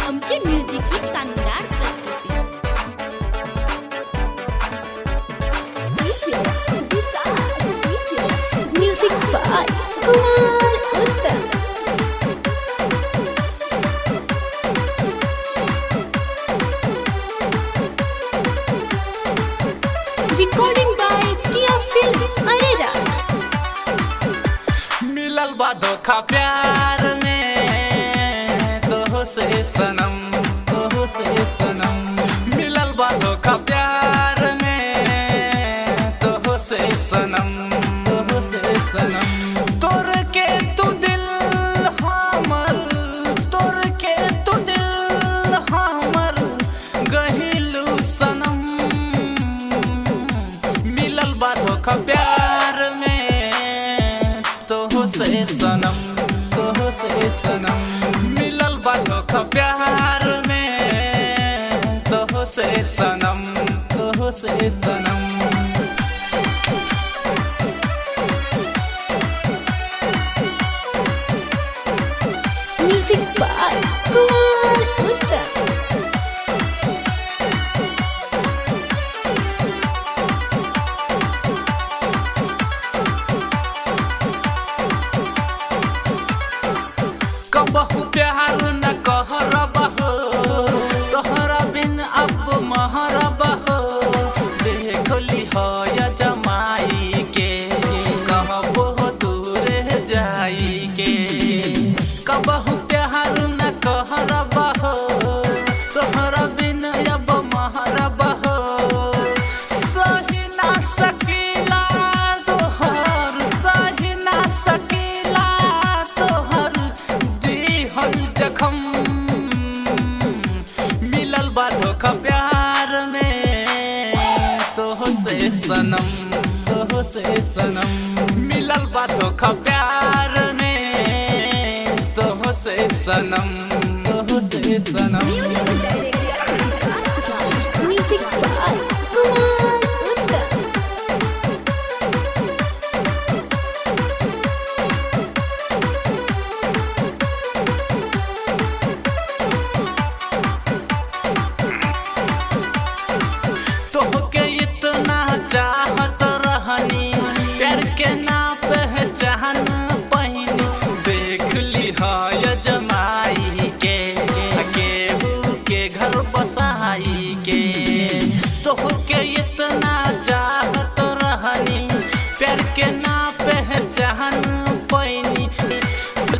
आमचे म्युझिक की शानदार प्रस्तुती। Music by Kumar Uttam. Recording by Tiya film Areraj. मिलल बा धोखा प्यार में तोह से सनम, तोह से सनम। मिलल बा धोखा प्यार में तोह से सनम, तोह से सनम। तोर के तू दिल हमर, तोर के तू दिल हमर गहिलू सनम। मिलल बा धोखा प्यार में तोह से सनम, तोह से सनम। मिलल बा धोखा प्यार में तोह से सनम, तोह से सनम। म्युझिक बाय कुमार उत्तम। कबहू प्यार न कहरबहो, तोहरा बिन अब महरबहो। देख लिहो या जमाई के, कहबो दूर जाई के। कबहू प्यार न कहरबहो, तोहरा बिन अब महरबहो। सही ना सकीला तोहर, सही ना सकीला तोहर दिहल जखम। मिलल बा धोखा प्यार में तोह से सनम, तोह से सनम। मिलल बा धोखा प्यार में तोह से सनम, तोह से सनम। म्युझिक बाय कुमार उत्तम। तोहके इतना चाहत रहनी, प्यार के ना पहचान पहिनी। देख लिहा या जमाई के, केहू के घर बसाई के। तोहके इतना चाहत रहनी, प्यार के ना पहचान पहिनी।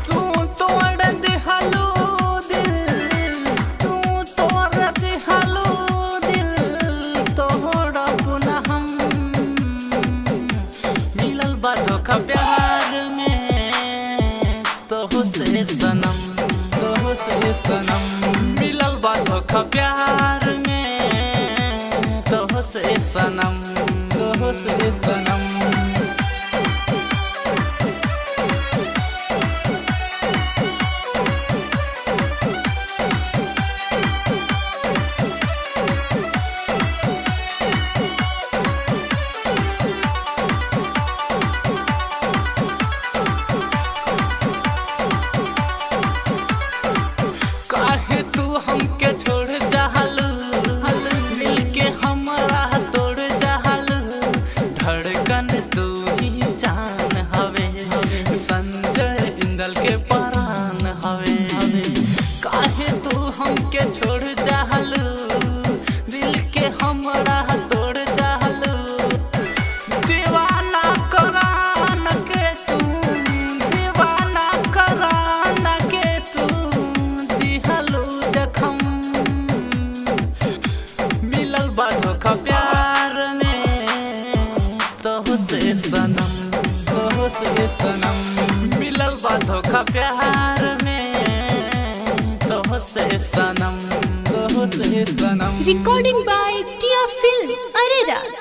तू तोड़ दिहलू दिल, तू तोड़ दिहलू दिल, तोहरा पुनः हम। मिलल बा धोखा प्यार में तोह से सनम, तोह से सनम। मिलल बा धोखा प्यार में तोह से सनम, तोह से सनम। काहे तू हमके छोड़ जाहलू, मिल के हमरा तोड़ जाहलू। धड़कन तू ही जान हवे, संजय इंदल के प्राण हवे। काहे तू हमके छोड़ जाहलू, दिल के हमरा तोड़ जाहलू। दीवाना करान के तू, दीवाना करान के तू दिहलू जखम। मिलल बा धोखा प्यार में तोह से सनम, तोह से सनम। मिलल बा धोखा प्यार में तोह से सनम, तोह से सनम। Recording by Tiya film Areraj.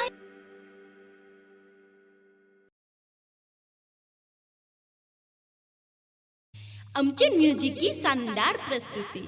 आमचे म्युझिक की शानदार प्रस्तुती।